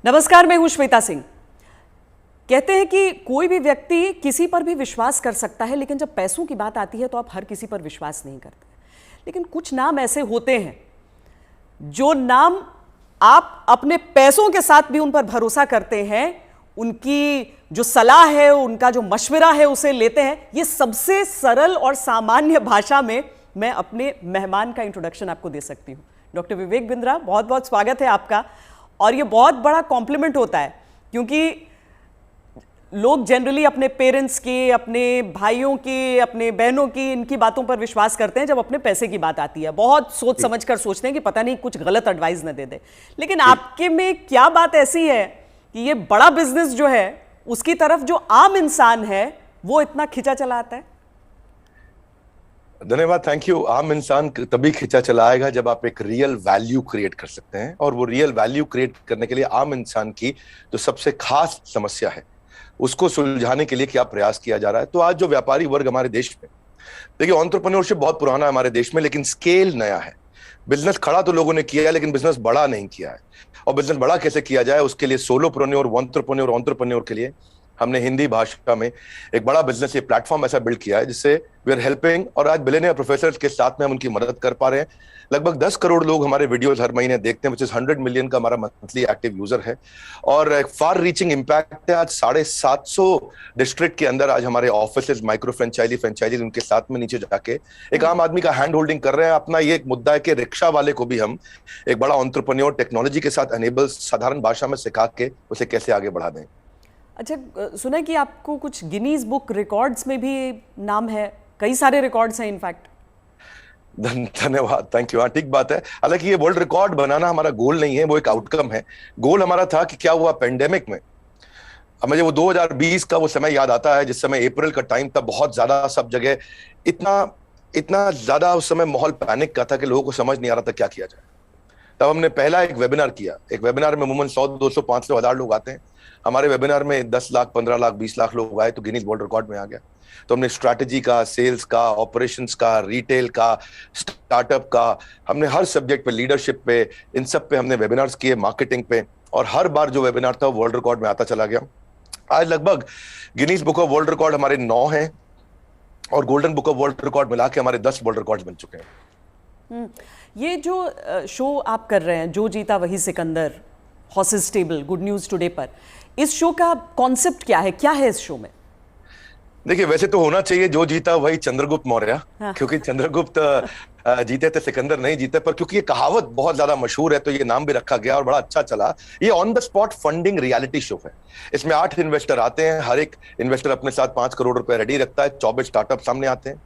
नमस्कार, मैं हूं श्वेता सिंह। कहते हैं कि कोई भी व्यक्ति किसी पर भी विश्वास कर सकता है, लेकिन जब पैसों की बात आती है तो आप हर किसी पर विश्वास नहीं करते। लेकिन कुछ नाम ऐसे होते हैं जो नाम आप अपने पैसों के साथ भी उन पर भरोसा करते हैं, उनकी जो सलाह है, उनका जो मशवरा है उसे लेते हैं। ये सबसे सरल और सामान्य भाषा में मैं अपने मेहमान का इंट्रोडक्शन आपको दे सकती हूँ। डॉक्टर विवेक बिंद्रा, बहुत बहुत स्वागत है आपका। और ये बहुत बड़ा कॉम्प्लीमेंट होता है क्योंकि लोग जनरली अपने पेरेंट्स की, अपने भाइयों की, अपने बहनों की, इनकी बातों पर विश्वास करते हैं। जब अपने पैसे की बात आती है बहुत सोच समझ कर सोचते हैं कि पता नहीं कुछ गलत एडवाइस न दे दे। लेकिन आपके में क्या बात ऐसी है कि ये बड़ा बिजनेस जो है उसकी तरफ जो आम इंसान है वो इतना खिंचा चला आता है? धन्यवाद, थैंक यू। आम इंसान तभी खिंचा चला आएगा जब आप एक रियल वैल्यू क्रिएट कर सकते हैं, और वो रियल वैल्यू क्रिएट करने के लिए आम इंसान की जो सबसे खास समस्या है उसको सुलझाने के लिए क्या प्रयास किया जा रहा है। तो आज जो व्यापारी वर्ग हमारे देश में, देखिए, एंटरप्रेन्योरशिप बहुत पुराना है हमारे देश में, लेकिन स्केल नया है। बिजनेस खड़ा तो लोगों ने किया है, लेकिन बिजनेस बड़ा नहीं किया है। और बिजनेस बड़ा कैसे किया जाए, उसके लिए सोलोप्रेन्योर, एंटरप्रेन्योर के लिए हमने हिंदी भाषा में एक बड़ा बिजनेस, ये प्लेटफॉर्म ऐसा बिल्ड किया है जिससे वी आर हेल्पिंग, और आज बिलियनियर प्रोफेसर्स के साथ में हम उनकी मदद कर पा रहे हैं। लगभग 10 करोड़ लोग हमारे वीडियोस हर महीने देखते हैं, विच इज 100 मिलियन का हमारा मंथली एक्टिव यूजर है, और एक फार रीचिंग इम्पैक्ट है। आज 750 डिस्ट्रिक्ट के अंदर आज हमारे ऑफिस, माइक्रो फ्रेंचाइजी उनके साथ में नीचे जाके एक आम आदमी का हैंड होल्डिंग कर रहे हैं। अपना ये एक मुद्दा है कि रिक्शा वाले को भी हम एक बड़ा एंटरप्रेन्योर टेक्नोलॉजी के साथ एनेबल, साधारण भाषा में सिखा के उसे कैसे आगे बढ़ा दें। अच्छा, सुना है कि आपको कुछ गिनीज बुक रिकॉर्ड्स में भी नाम है, कई सारे रिकॉर्ड्स हैं इनफैक्ट। धन्यवाद, थैंक यू। हाँ, ठीक बात है। हालांकि ये वर्ल्ड रिकॉर्ड बनाना हमारा गोल नहीं है, वो एक आउटकम है। गोल हमारा था कि क्या हुआ पेंडेमिक में। अब मुझे वो 2020 का वो समय याद आता है जिस समय अप्रैल का टाइम था, बहुत ज्यादा सब जगह इतना ज्यादा उस समय माहौल पैनिक का था कि लोगों को समझ नहीं आ रहा था क्या किया जाए। तब हमने पहला एक वेबिनार किया। एक वेबिनार में अमूमन 100, 200, 500, 1000 लोग आते हैं। हमारे वेबिनार में 10 लाख, 15 लाख, 20 लाख लोग आए तो गिनीज वर्ल्ड रिकॉर्ड में आ गया। तो हमने स्ट्रैटेजी का, सेल्स का, ऑपरेशंस का, रिटेल का, स्टार्टअप का, हमने हर सब्जेक्ट पे, लीडरशिप पे, इन सब पे हमने वेबिनार्स किए, मार्केटिंग पे, और हर बार जो वेबिनार था वर्ल्ड रिकॉर्ड में आता चला गया। आज लगभग Guinness book of world record हमारे 9 हैं, और golden book of world record मिला के हमारे 10 वर्ल्ड रिकॉर्ड बन चुके हैं। ये जो शो आप कर रहे हैं, जो जीता वही Sikandar, horses table, good news today पर, इस शो का कॉन्सेप्ट क्या है? क्या है इस शो में? देखिए, वैसे तो होना चाहिए जो जीता वही चंद्रगुप्त मौर्य, हाँ। क्योंकि चंद्रगुप्त जीते थे, सिकंदर नहीं जीते। पर क्योंकि ये कहावत बहुत ज्यादा मशहूर है तो ये नाम भी रखा गया और बड़ा अच्छा चला। ये on the spot funding reality show है। इसमें 8 इन्वेस्टर आते हैं, हर एक इन्वेस्टर अपने साथ 5 करोड़ रुपए रेडी रखता है। 24 स्टार्टअप सामने आते हैं।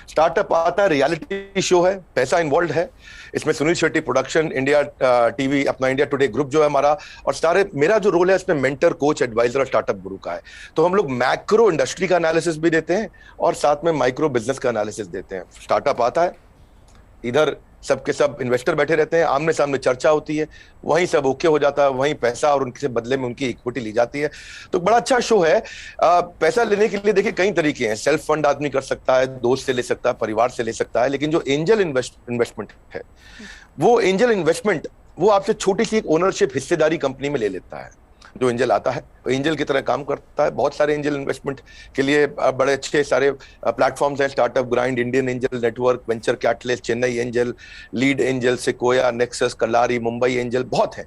स्टार्टअप आता है, रियलिटी शो है, पैसा इन्वॉल्व है। इसमें Sunil Shetty production, India TV, अपना इंडिया टुडे ग्रुप जो है हमारा, और सारे, मेरा जो रोल है इसमें मेंटर, कोच, एडवाइजर और स्टार्टअप गुरु का है। तो हम लोग मैक्रो इंडस्ट्री का एनालिसिस भी देते हैं और साथ में माइक्रो बिजनेस का एनालिसिस देते हैं। स्टार्टअप आता है, इधर सबके सब इन्वेस्टर बैठे रहते हैं, आमने सामने चर्चा होती है, वहीं सब ओके हो जाता है, वहीं पैसा और उनके बदले में उनकी इक्विटी ली जाती है। तो बड़ा अच्छा शो है। पैसा लेने के लिए देखिए कई तरीके हैं। सेल्फ फंड आदमी कर सकता है, दोस्त से ले सकता है, परिवार से ले सकता है, लेकिन जो एंजल इन्वेस्टमेंट है, वो एंजल इन्वेस्टमेंट वो आपसे छोटी सी एक ओनरशिप, हिस्सेदारी कंपनी में ले लेता है। जो एंजल आता है वो एंजल की तरह काम करता है। बहुत सारे एंजल इन्वेस्टमेंट के लिए बड़े अच्छे सारे प्लेटफॉर्म्स हैं, Startup Grind, Indian Angel Network, Venture Catalyst, Chennai Angel, Lead Angel, Sequoia, Nexus, Kalari, Mumbai Angel, बहुत है।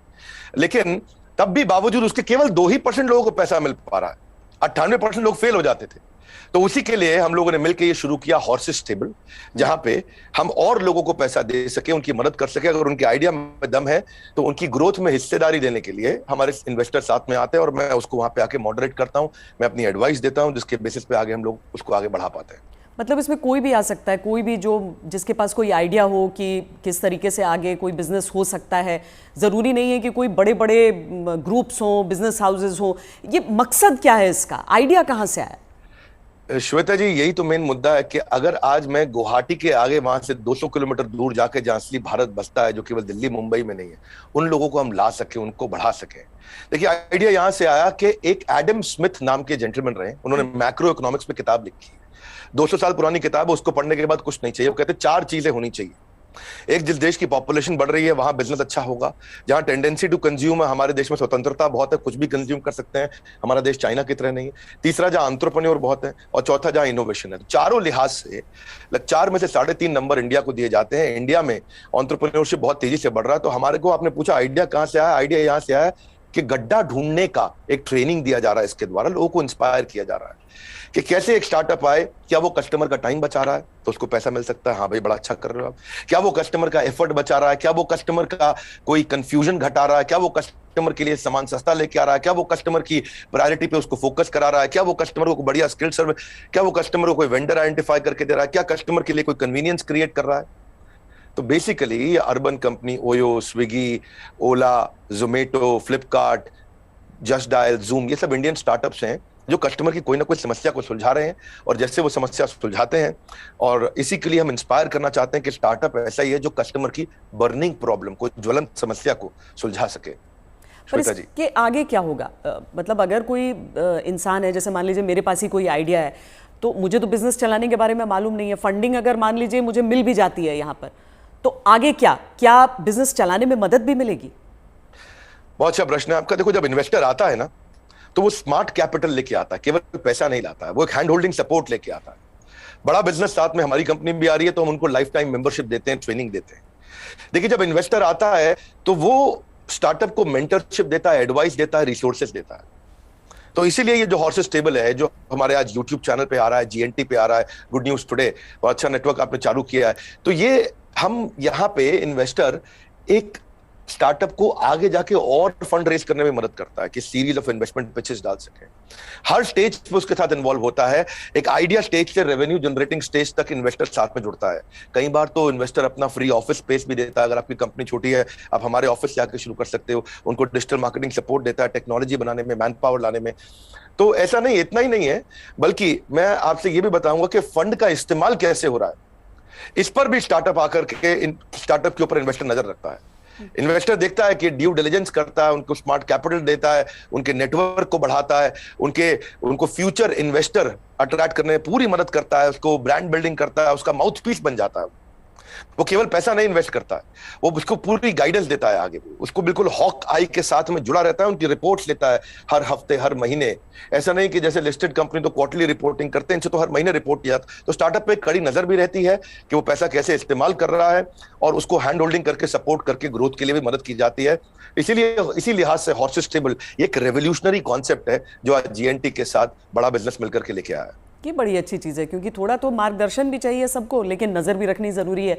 लेकिन तब भी बावजूद उसके केवल 2% लोगों को पैसा मिल पा रहा है। 98% लोग फेल हो जाते थे। तो उसी के लिए हम लोगों ने मिलकर ये शुरू किया हॉर्सेस टेबल, जहां पे हम और लोगों को पैसा दे सके, उनकी मदद कर सके। अगर उनके आइडिया में दम है तो उनकी ग्रोथ में हिस्सेदारी देने के लिए हमारे इन्वेस्टर साथ में आते हैं, और मैं उसको वहां पे आके मॉडरेट करता हूं, मैं अपनी एडवाइस देता हूं, जिसके बेसिस पे आगे हम लोग उसको आगे बढ़ा पाते हैं। मतलब इसमें कोई भी आ सकता है, कोई भी जो जिसके पास कोई आइडिया हो कि किस तरीके से आगे कोई बिजनेस हो सकता है। ज़रूरी नहीं है कि कोई बड़े बड़े ग्रुप्स हों, बिजनेस हाउसेज हों। ये मकसद क्या है इसका? आइडिया कहाँ से आया? श्वेता जी, यही तो मेन मुद्दा है कि अगर आज मैं गुवाहाटी के आगे वहां से 200 किलोमीटर दूर जाके, जहां असली भारत बसता है, जो केवल दिल्ली मुंबई में नहीं है, उन लोगों को हम ला सके, उनको बढ़ा सके। देखिए, आइडिया यहां से आया कि एक एडम स्मिथ नाम के जेंटलमैन रहे, उन्होंने मैक्रो इकोनॉमिक्स पे किताब लिखी है। 200 साल पुरानी किताब है, उसको पढ़ने के बाद कुछ नहीं चाहिए। वो कहते 4 चीजें होनी चाहिए। एक जिस देश की पॉपुलेशन बढ़ रही है वहां बिजनेस अच्छा होगा, जहां टेंडेंसी टू कंज्यूम है, हमारे देश में स्वतंत्रता बहुत है, कुछ भी कंज्यूम कर सकते हैं, हमारा देश चाइना की तरह नहीं है। तीसरा जहां एंटरप्रेन्योर बहुत है, और चौथा जहां इनोवेशन है। तो चारों लिहाज से 4 में से 3.5 नंबर इंडिया को दिए जाते हैं। इंडिया में एंटरप्रेन्योरशिप बहुत तेजी से बढ़ रहा है। तो हमारे को, आपने पूछा आइडिया कहां से आया, आइडिया यहां से आया कि गड्ढा ढूंढने का एक ट्रेनिंग दिया जा रहा है, इसके द्वारा लोगों को इंस्पायर किया जा रहा है कि कैसे एक स्टार्टअप आए, क्या वो कस्टमर का टाइम बचा रहा है तो उसको पैसा मिल सकता है, हाँ भाई बड़ा अच्छा कर रहे हो आप, क्या वो कस्टमर का एफर्ट बचा रहा है, क्या वो कस्टमर का कोई कंफ्यूजन घटा रहा है, क्या वो कस्टमर के लिए सामान सस्ता लेके आ रहा है, क्या वो कस्टमर की प्रायोरिटी पे उसको फोकस करा रहा है, क्या वो कस्टमर को बढ़िया स्किल सर्विस, क्या वो कस्टमर को कोई वेंडर आइडेंटिफाई करके दे रहा है, क्या कस्टमर के लिए कोई कन्वीनियंस क्रिएट कर रहा है। तो बेसिकली ये Urban Company OYO, Swiggy, Ola, Zomato, Flipkart, Just Dial, Zoom, ये सब इंडियन स्टार्टअप्स हैं जो कस्टमर की कोई ना कोई समस्या को सुलझा रहे हैं, और जैसे वो समस्या सुलझाते हैं, और इसी के लिए हम इंस्पायर करना चाहते हैं कि स्टार्टअप ऐसा ही है जो कस्टमर की बर्निंग प्रॉब्लम को, ज्वलंत समस्या को सुलझा सके। पर इसके आगे क्या होगा? मतलब अगर कोई इंसान है, जैसे मान लीजिए मेरे पास ही कोई आइडिया है, तो मुझे तो बिजनेस चलाने के बारे में मालूम नहीं है, फंडिंग अगर मान लीजिए मुझे मिल भी जाती है यहाँ पर, तो आगे क्या बिजनेस चलाने में मदद भी मिलेगी? बहुत अच्छा प्रश्न है आपका। देखो, जब इन्वेस्टर आता है ना, तो वो स्मार्ट कैपिटल लेके आता है, केवल पैसा नहीं लाता है, वो एक हैंड होल्डिंग सपोर्ट लेके आता है। बड़ा बिजनेस साथ में, हमारी कंपनी भी आ रही है तो हम उनको लाइफ टाइम मेंबरशिप देते हैं, ट्रेनिंग देते हैं। देखिए, जब इन्वेस्टर आता है तो वो स्टार्टअप को मेंटरशिप देता है, एडवाइस देता है, रिसोर्सेज देता है। तो इसीलिए ये जो हॉर्सेस टेबल है, जो हमारे आज यूट्यूब चैनल पे आ रहा है, जीएनटी पे आ रहा है, गुड न्यूज टुडे, और अच्छा नेटवर्क आपने चालू किया है, तो ये हम यहाँ पे इन्वेस्टर एक स्टार्टअप को आगे जाके और फंड रेज करने में मदद करता है कि सीरीज ऑफ इन्वेस्टमेंट पिचेस डाल सके। हर स्टेज पे उसके साथ इन्वॉल्व होता है। एक आइडिया स्टेज से रेवेन्यू जनरेटिंग स्टेज तक इन्वेस्टर साथ में जुड़ता है। कई बार तो इन्वेस्टर अपना फ्री ऑफिस स्पेस भी देता है। अगर आपकी कंपनी छोटी है, आप हमारे ऑफिस से आकर शुरू कर सकते हो। उनको डिजिटल मार्केटिंग सपोर्ट देता है, टेक्नोलॉजी बनाने में, मैन पावर लाने में। तो ऐसा नहीं, इतना ही नहीं है, बल्कि मैं आपसे ये भी बताऊंगा कि फंड का इस्तेमाल कैसे हो रहा है, इस पर भी स्टार्टअप आकर के स्टार्टअप के ऊपर इन्वेस्टर नजर रखता है। इन्वेस्टर देखता है कि ड्यू डिलिजेंस करता है, उनको स्मार्ट कैपिटल देता है, उनके नेटवर्क को बढ़ाता है, उनको फ्यूचर इन्वेस्टर अट्रैक्ट करने में पूरी मदद करता है, उसको ब्रांड बिल्डिंग करता है, उसका माउथ पीस बन जाता है। वो केवल पैसा नहीं इन्वेस्ट करता है, वो उसको पूरी गाइडेंस देता है आगे, उसको बिल्कुल हॉक आई के साथ में जुड़ा रहता है, उनकी रिपोर्ट्स लेता है हर हफ्ते, हर महीने। ऐसा नहीं कि जैसे लिस्टेड कंपनी तो क्वार्टरली रिपोर्टिंग करते हैं, इनसे तो हर महीने रिपोर्ट किया। तो स्टार्टअप पे कड़ी नजर भी रहती है कि वो पैसा कैसे इस्तेमाल कर रहा है, और उसको हैंड होल्डिंग करके सपोर्ट करके ग्रोथ के लिए भी मदद की जाती है। इसीलिए इसी लिहाज से हॉर्सेस टेबल एक रेवोल्यूशनरी कॉन्सेप्ट है जो आज जीएनटी के साथ बड़ा बिजनेस मिलकर के लेके आया है। ये बड़ी अच्छी चीज़ है, क्योंकि थोड़ा तो मार्गदर्शन भी चाहिए सबको, लेकिन नज़र भी रखनी ज़रूरी है।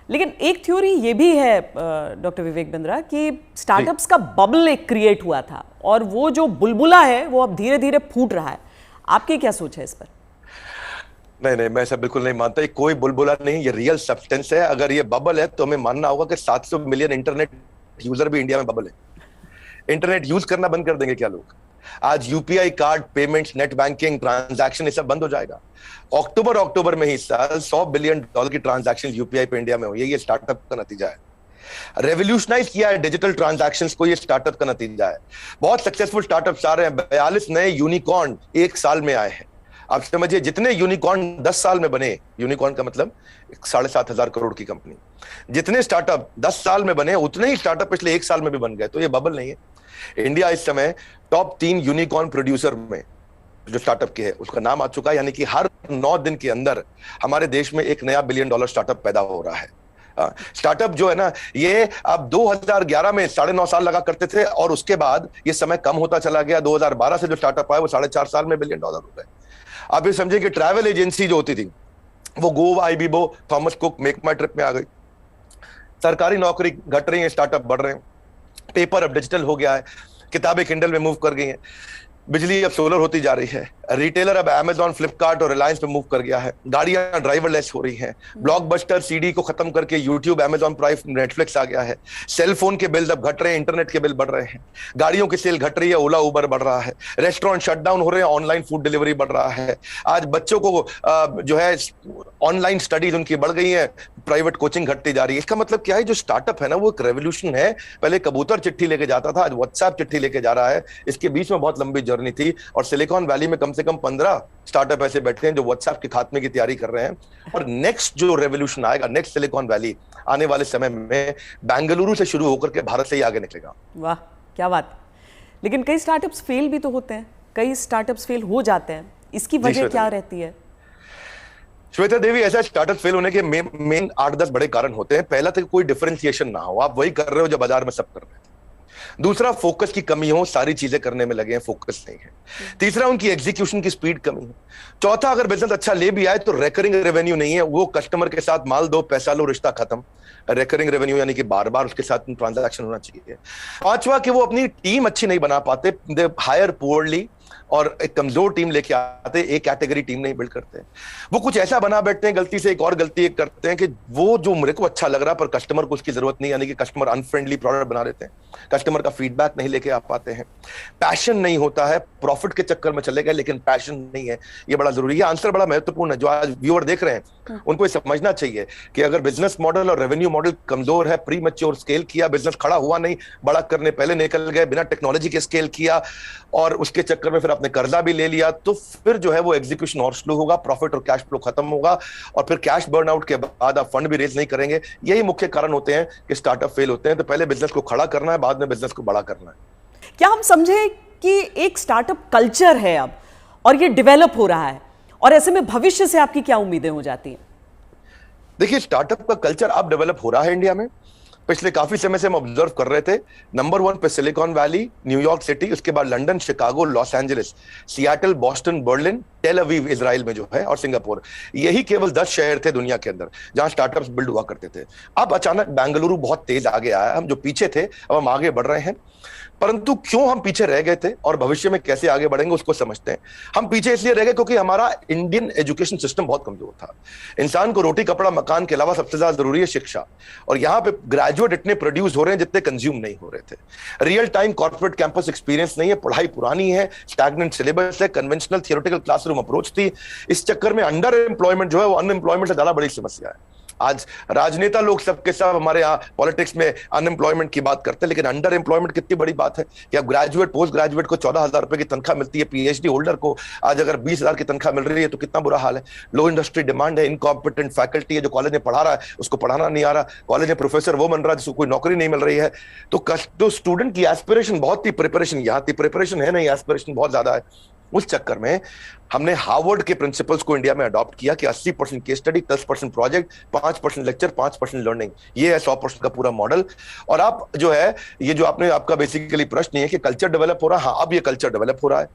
लेकिन एक थ्योरी ये भी है डॉक्टर विवेक बिंद्रा कि स्टार्टअप्स का बबल एक क्रिएट हुआ था, और वो जो बुलबुला है वो अब धीरे धीरे फूट रहा है। आपकी क्या सोच है इस पर? नहीं, मैं ऐसा बिल्कुल नहीं मानता। ये कोई बुलबुला नहीं, ये रियल सब्सटेंस है। अगर ये बबल है तो हमें मानना होगा कि 700 मिलियन इंटरनेट यूजर भी इंडिया में बबल है। इंटरनेट यूज करना बंद कर देंगे क्या लोग? आज UPI card payments, net banking, transaction, ये सब बंद हो जाएगा। अक्टूबर में ही साल $100 बिलियन की ट्रांजैक्शन यूपीआई पे इंडिया में हुई है। ये स्टार्टअप का नतीजा है। रेवोल्यूशनाइज किया है डिजिटल ट्रांजैक्शंस को, ये स्टार्टअप का नतीजा है। बहुत सक्सेसफुल स्टार्टअप्स आ रहे हैं। 42 नए यूनिकॉर्न एक साल में आए हैं। आप समझिए, जितने यूनिकॉर्न 10 साल में बने, यूनिकॉर्न का मतलब 7,500 करोड़ की कंपनी, जितने स्टार्टअप 10 साल में बने, उतने ही स्टार्टअप पिछले एक साल में भी बन गए। तो ये बबल नहीं है। इंडिया इस समय टॉप 3 यूनिकॉर्न प्रोड्यूसर में जो स्टार्टअप के है उसका नाम आ चुका है। यानी कि हर 9 दिन के अंदर हमारे देश में एक नया $1 बिलियन स्टार्टअप पैदा हो रहा है। स्टार्टअप जो है ना, ये अब 2011 में 9.5 साल लगा करते थे, और उसके बाद ये समय कम होता चला गया। 2012 से जो स्टार्टअप आया वो 4.5 साल में $1 बिलियन हो गए। आप ये समझिए कि ट्रैवल एजेंसी जो होती थी वो Goibibo, Thomas Cook, MakeMyTrip में आ गई। सरकारी नौकरी घट रही है, स्टार्टअप बढ़ रहे हैं। पेपर अब डिजिटल हो गया है, किताबें किंडल में मूव कर गई हैं, बिजली अब सोलर होती जा रही है, रिटेलर अब अमेजॉन, फ्लिपकार्ट और रिलायंस पे मूव कर गया है, गाड़ियां ड्राइवरलेस हो रही हैं, ब्लॉकबस्टर सीडी को खत्म करके यूट्यूब, अमेजॉन प्राइम, नेटफ्लिक्स आ गया है, सेल फोन के बिल अब घट रहे हैं, इंटरनेट के बिल बढ़ रहे हैं, गाड़ियों की सेल घट रही है, ओला उबर बढ़ रहा है, रेस्टोरेंट शटडाउन हो रहे हैं, ऑनलाइन फूड डिलीवरी बढ़ रहा है। आज बच्चों को जो है ऑनलाइन स्टडीज उनकी बढ़ गई है, प्राइवेट कोचिंग घटती जा रही है। इसका मतलब क्या है? जो स्टार्टअप है ना, वो एक रेवोल्यूशन है। पहले कबूतर चिट्ठी लेके जाता था, आज व्हाट्सएप चिट्ठी लेके जा रहा है। इसके बीच में बहुत लंबी जर्नी थी, और सिलिकॉन वैली में कम से कम 15 स्टार्टअप ऐसे बैठे हैं जो व्हाट्सएप के खात्मे की तैयारी कर रहे हैं। और नेक्स्ट जो रेवोल्यूशन आएगा, नेक्स्ट सिलिकॉन वैली आने वाले समय में बेंगलुरु से शुरू होकर के भारत से ही आगे निकलेगा। वाह, क्या बात। लेकिन कई स्टार्टअप्स फेल भी तो होते हैं, कई स्टार्टअप्स फेल हो जाते हैं, इसकी वजह क्या रहती है? श्वेता देवी, ऐसा स्टार्टअप फेल होने के मेन 8-10 बड़े कारण होते हैं। पहला तो कोई डिफरेंशिएशन ना हो, आप वही कर रहे हो जो बाजार में सब कर रहे हैं। दूसरा, फोकस की कमी हो, सारी चीजें करने में लगे हैं, फोकस नहीं है। तीसरा, उनकी एग्जीक्यूशन की स्पीड कमी है। चौथा, अगर बिजनेस अच्छा ले भी आए तो रिकरिंग रेवेन्यू नहीं है, वो कस्टमर के साथ माल दो पैसा लो रिश्ता खत्म। रिकरिंग रेवेन्यू यानी कि बार बार उसके साथ ट्रांजैक्शन होना चाहिए। पांचवा, कि वो अपनी टीम अच्छी नहीं बना पाते, दे हायर पुअरली, और एक कमजोर टीम लेके आते, एक कैटेगरी टीम नहीं बिल्ड करते। वो कुछ ऐसा बना बैठते हैं, गलती से एक और गलती एक करते हैं कि वो जो मेरे को अच्छा लग रहा है पर कस्टमर को उसकी जरूरत नहीं, यानी कि कस्टमर अनफ्रेंडली प्रोडक्ट बना देते हैं, कस्टमर का फीडबैक नहीं लेके आ पाते हैं। पैशन नहीं होता है, प्रॉफिट के चक्कर में चले गए लेकिन पैशन नहीं है, ये बड़ा जरूरी है। आंसर बड़ा महत्वपूर्ण है, जो आज व्यूअर देख रहे हैं उनको ये समझना चाहिए कि अगर बिजनेस मॉडल और रेवेन्यू मॉडल कमजोर है, प्री मैच्योर स्केल किया, बिजनेस खड़ा हुआ नहीं, बड़ा करने पहले निकल गए, बिना टेक्नोलॉजी के स्केल किया और उसके चक्कर में फिर आपने कर्जा भी ले लिया, तो फिर जो है वो एग्जीक्यूशन और स्लो होगा, प्रॉफिट और कैश फ्लो खत्म होगा, और फिर कैश बर्नआउट के बाद आप फंड भी रेज नहीं करेंगे। यही मुख्य कारण होते हैं कि स्टार्टअप फेल होते हैं। तो पहले बिजनेस को खड़ा करना है, बाद में बिजनेस को बड़ा करना है। क्या हम समझे कि एक स्टार्टअप कल्चर है अब, और ये डेवलप हो रहा है, और ऐसे में भविष्य से आपकी क्या उम्मीदें हो जाती हैं? देखिए, स्टार्टअप का कल्चर अब डेवलप हो रहा है इंडिया में। पिछले काफी समय से हम ऑब्जर्व कर रहे थे, नंबर 1 पे सिलिकॉन वैली, न्यूयॉर्क सिटी, उसके बाद London, Chicago, Los Angeles, Seattle, Boston, Berlin, Tel Aviv Israel में जो है, और सिंगापुर। यही केवल 10 शहर थे दुनिया के अंदर जहां स्टार्टअप्स बिल्ड हुआ करते थे। अब अचानक बेंगलुरु बहुत तेज आगे आया, हम जो पीछे थे अब हम आगे बढ़ रहे हैं। परंतु क्यों हम पीछे रह गए थे और भविष्य में कैसे आगे बढ़ेंगे उसको समझते हैं। हम पीछे इसलिए रह गए क्योंकि हमारा इंडियन एजुकेशन सिस्टम बहुत कमजोर था। इंसान को रोटी कपड़ा मकान के अलावा सबसे ज्यादा जरूरी है शिक्षा, और यहाँ पे ग्रेजुएट इतने प्रोड्यूस हो रहे हैं जितने कंज्यूम नहीं हो रहे थे। Real time corporate campus experience नहीं है, पढ़ाई पुरानी है, स्टैग्नेंट सिलेबस है, कन्वेंशनल थियोरेटिकल क्लासरूम अप्रोच थी। इस चक्कर में अंडर एम्प्लॉयमेंट जो है वो अनएम्प्लॉयमेंट से ज्यादा बड़ी समस्या है। आज राजनेता लोग सबके सब हमारे यहाँ पॉलिटिक्स में अनएम्प्लॉयमेंट की बात करते हैं, लेकिन अंडर एम्प्लॉयमेंट कितनी बड़ी बात है कि अब ग्रेजुएट पोस्ट ग्रेजुएट को 14,000 रुपए की तनख्वाह मिलती है, पीएचडी होल्डर को आज अगर 20,000 की तनख्वाह मिल रही है तो कितना बुरा हाल है। लो इंडस्ट्री डिमांड है, इनकॉम्पिटेंट फैकल्टी है, जो कॉलेज में पढ़ा रहा है उसको पढ़ाना नहीं आ रहा, कॉलेज में प्रोफेसर वो बन रहा है जिसको कोई नौकरी नहीं मिल रही है। तो स्टूडेंट की एस्पिरेशन बहुत थी, प्रिपरेशन यहाँ थी, प्रिपरेशन है नहीं, एस्पिरेशन बहुत ज्यादा है। उस चक्कर में हमने हार्वर्ड के प्रिंसिपल्स को इंडिया में अडॉप्ट किया कि 80% case study, 10% project, 5% lecture, 5% learning, ये है 100% का पूरा मॉडल। और आप जो है, ये जो आपने आपका बेसिकली प्रश्न नहीं है कि कल्चर डेवलप हो रहा है, हाँ अब ये कल्चर डेवलप हो रहा है।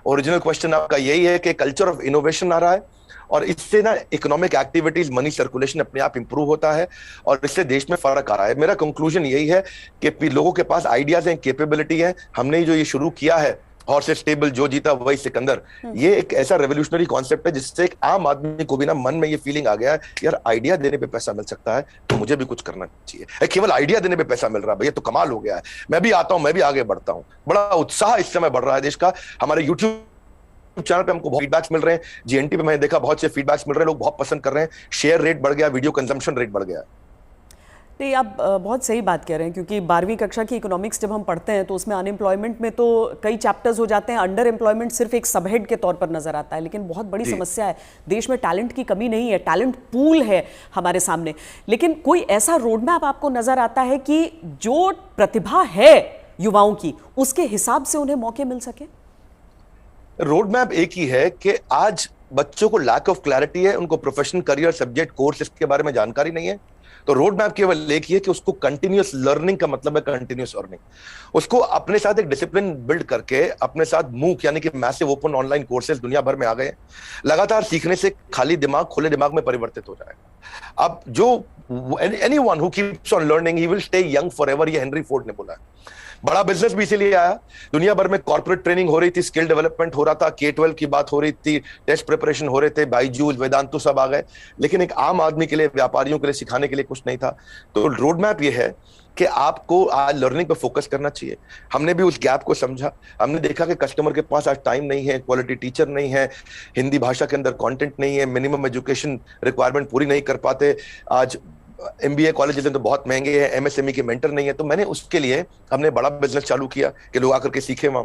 ओरिजिनल क्वेश्चन आपका यही है कि कल्चर ऑफ इनोवेशन आ रहा है, और इससे ना इकोनॉमिक एक्टिविटीज, मनी सर्कुलेशन अपने आप इंप्रूव होता है, और इससे देश में फर्क आ रहा है। मेरा कंक्लूजन यही है कि लोगों के पास आइडियाज हैं, कैपेबिलिटी है। हमने जो ये शुरू किया है हॉर्सेस टेबल, जो जीता वही सिकंदर, ये एक ऐसा रेवोल्यूशनरी कॉन्सेप्ट है जिससे एक आम आदमी को भी ना मन में ये फीलिंग आ गया है, यार आइडिया देने पे पैसा मिल सकता है तो मुझे भी कुछ करना चाहिए। केवल आइडिया देने पे पैसा मिल रहा है, भैया तो कमाल हो गया है, मैं भी आता हूं, मैं भी आगे बढ़ता हूं। बड़ा उत्साह इस समय बढ़ रहा है देश का। हमारे यूट्यूब चैनल पे हमको बहुत फीडबैक्स मिल रहे हैं, जीएनटी पे मैंने देखा बहुत से फीडबैक्स मिल रहे हैं, लोग बहुत पसंद कर रहे हैं, शेयर रेट बढ़ गया, वीडियो कंजम्पशन रेट बढ़ गया। नहीं, आप बहुत सही बात कह रहे हैं, क्योंकि 12वीं कक्षा की इकोनॉमिक्स जब हम पढ़ते हैं तो उसमें अनएम्प्लॉयमेंट में तो कई चैप्टर्स हो जाते हैं, अंडर एम्प्लॉयमेंट सिर्फ एक सबहेड के तौर पर नजर आता है। लेकिन बहुत बड़ी समस्या है, देश में टैलेंट की कमी नहीं है, टैलेंट पूल है हमारे सामने। लेकिन कोई ऐसा रोड मैप आपको नजर आता है कि जो प्रतिभा है युवाओं की, उसके हिसाब से उन्हें मौके मिल सके? रोड मैप एक ही है कि आज बच्चों को लैक ऑफ क्लैरिटी है, उनको प्रोफेशनल करियर सब्जेक्ट कोर्स इसके बारे में जानकारी नहीं है। तो रोड मैप केवल एक ही है कि उसको कंटिन्यूअस लर्निंग का मतलब है कंटिन्यूअस अर्निंग। उसको अपने साथ एक डिसिप्लिन बिल्ड करके अपने साथ मूक यानी कि मैसिव ओपन ऑनलाइन कोर्सेज दुनिया भर में आ गए, लगातार सीखने से खाली दिमाग खुले दिमाग में परिवर्तित हो जाएगा। अब जो anyone who keeps on learning he will stay young forever, ये हेनरी फोर्ड ने बोला है। बड़ा बिजनेस भी इसीलिए आया, दुनिया भर में कॉर्पोरेट ट्रेनिंग हो रही थी, स्किल डेवलपमेंट हो रहा था, K-12 की बात हो रही थी, टेस्ट प्रिपरेशन हो रहे थे, बायजूस, वेदांतु सब आ गए, लेकिन एक आम आदमी के लिए, व्यापारियों के लिए सिखाने के लिए कुछ नहीं था। तो रोड मैप ये है कि आपको आज लर्निंग पे फोकस करना चाहिए। हमने भी उस गैप को समझा, हमने देखा कि कस्टमर के पास आज टाइम नहीं है, क्वालिटी टीचर नहीं है, हिंदी भाषा के अंदर कंटेंट नहीं है, मिनिमम एजुकेशन रिक्वायरमेंट पूरी नहीं कर पाते, आज MBA कॉलेजेस तो बहुत महंगे हैं, MSME के मेंटर नहीं है। तो मैंने उसके लिए हमने बड़ा बिजनेस चालू किया कि लोग आकर के सीखे वहां।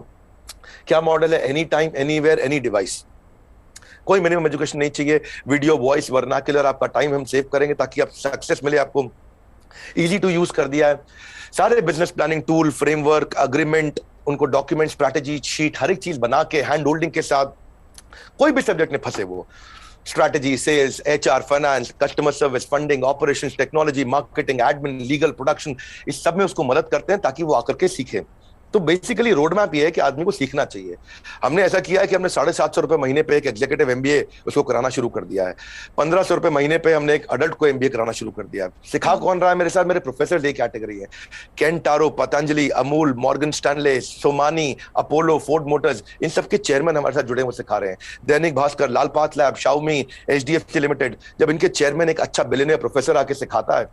क्या मॉडल है? Any time, anywhere, any device. कोई मिनिमम एजुकेशन नहीं चाहिए, वीडियो, वॉइस, वर्नाक्युलर, आपका टाइम हम सेव करेंगे ताकि आप सक्सेस मिले आपको। इजी टू यूज कर दिया है। सारे business planning tool, framework, agreement, उनको डॉक्यूमेंट, स्ट्रैटेजी शीट, हर एक चीज बना के हैंड होल्डिंग के साथ, कोई भी सब्जेक्ट में फंसे वो, strategy, sales, HR, finance, customer service, funding, operations, technology, marketing, admin, legal, production, इस सब में उसको मदद करते हैं ताकि वो आकर के सीखे। तो बेसिकली रोड मैप ये है कि आदमी को सीखना चाहिए। हमने ऐसा किया है कि हमने 750 रुपए महीने पे एक एग्जीक्यूटिव एमबीए उसको कराना शुरू कर दिया है। 1500 रुपए महीने पे हमने एक अडल्ट को एमबीए कराना शुरू कर दिया है। सिखा कौन रहा है मेरे साथ? मेरे प्रोफेसर एक कैटेगरी है, Kent RO, Patanjali, Amul, Morgan Stanley, Somani, Apollo, Ford Motors, इन सबके चेयरमैन हमारे साथ जुड़े हुए सिखा रहे हैं। Dainik Bhaskar, Lal Path Lab, Xiaomi, HDFC limited, जब इनके चेयरमैन एक अच्छा बिलियनियर प्रोफेसर आके सिखाता है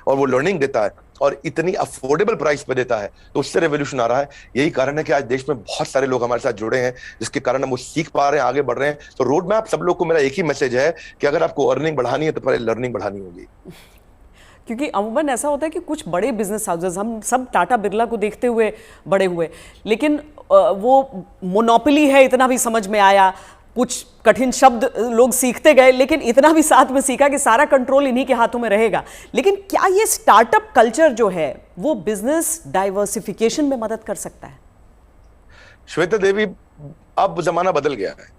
और वो लर्निंग देता है और इतनी अफोर्डेबल प्राइस पे देता है, तो उससे रेवोल्यूशन आ रहा है। यही कारण है कि आज देश में बहुत सारे लोग हमारे साथ जुड़े हैं, जिसके कारण हम वो सीख पा रहे हैं, आगे बढ़ रहे हैं। तो रोड मैप सब लोग को मेरा एक ही मैसेज है कि अगर आपको अर्निंग बढ़ानी है तो पहले लर्निंग बढ़ानी होगी। क्योंकि अमूमन ऐसा होता है कि कुछ बड़े बिजनेस हाउसेस, हम सब टाटा बिरला को देखते हुए बड़े हुए, लेकिन वो मोनोपोली है इतना भी समझ में आया, कुछ कठिन शब्द लोग सीखते गए, लेकिन इतना भी साथ में सीखा कि सारा कंट्रोल इन्हीं के हाथों में रहेगा। लेकिन क्या ये स्टार्टअप कल्चर जो है वो बिजनेस डाइवर्सिफिकेशन में मदद कर सकता है? श्वेता देवी, अब जमाना बदल गया है।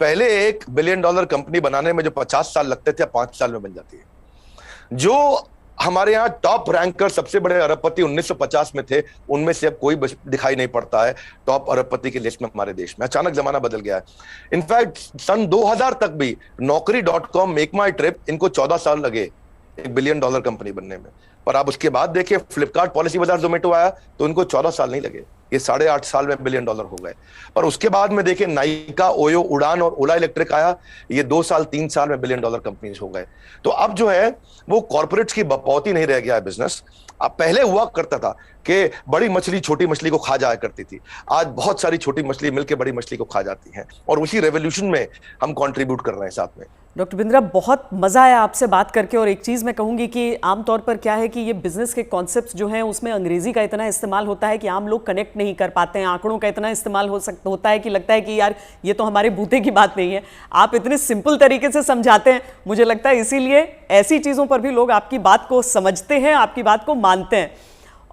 पहले $1 बिलियन कंपनी बनाने में जो 50 साल लगते थे, 5 साल में बन जाती है। जो हमारे यहाँ टॉप रैंकर सबसे बड़े अरबपति 1950 में थे, उनमें से अब कोई दिखाई नहीं पड़ता है टॉप अरबपति की लिस्ट में हमारे देश में। अचानक जमाना बदल गया है। इनफैक्ट सन 2000 तक भी Naukri.com, मेक माई ट्रिप, इनको 14 साल लगे $1 बिलियन कंपनी बनने में। पर आप उसके बाद देखिए, फ्लिपकार्ट, पॉलिसी बाजार, जोमेटो आया तो इनको 14 साल नहीं लगे, ये 8.5 साल में $1 बिलियन हो गए। पर उसके बाद में देखिए, नाइका, ओयो, उड़ान और ओला इलेक्ट्रिक आया, ये 2 साल 3 साल में $1 बिलियन कंपनीज हो गए। तो अब जो है वो कॉर्पोरेट्स की बपौती नहीं रह गया है बिजनेस। अब पहले हुआ करता था कि बड़ी मछली छोटी मछली को खा जाया करती थी, आज बहुत सारी छोटी मछली मिलकर बड़ी मछली को खा जाती हैं, और उसी रेवोल्यूशन में हम कंट्रीब्यूट कर रहे हैं साथ में। डॉक्टर बिंद्रा, बहुत मज़ा आया आपसे बात करके। और एक चीज़ मैं कहूँगी कि आमतौर पर क्या है कि ये बिजनेस के कॉन्सेप्ट्स जो हैं उसमें अंग्रेजी का इतना इस्तेमाल होता है कि आम लोग कनेक्ट नहीं कर पाते हैं, आंकड़ों का इतना इस्तेमाल होता है कि लगता है कि यार ये तो हमारे बूते की बात नहीं है। आप इतने सिंपल तरीके से समझाते हैं, मुझे लगता है इसीलिए ऐसी चीज़ों पर भी लोग आपकी बात को समझते हैं, आपकी बात को मानते हैं।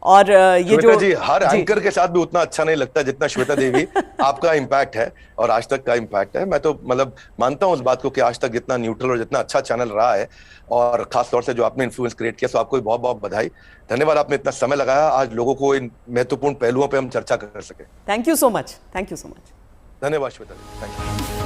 और ये जो जी, हर एंकर के साथ भी उतना अच्छा नहीं लगता जितना श्वेता देवी आपका इम्पैक्ट है और आज तक का इम्पैक्ट है। मैं तो मतलब मानता हूं उस बात को कि आज तक जितना न्यूट्रल और जितना अच्छा चैनल रहा है, और खास तौर से जो आपने इन्फ्लुएंस क्रिएट किया, तो आपको बहुत बहुत बधाई, धन्यवाद। आपने इतना समय लगाया आज लोगों को इन महत्वपूर्ण पहलुओं पर हम चर्चा कर सके। Thank you so much, thank you so much. धन्यवाद श्वेता जी, थैंक यू।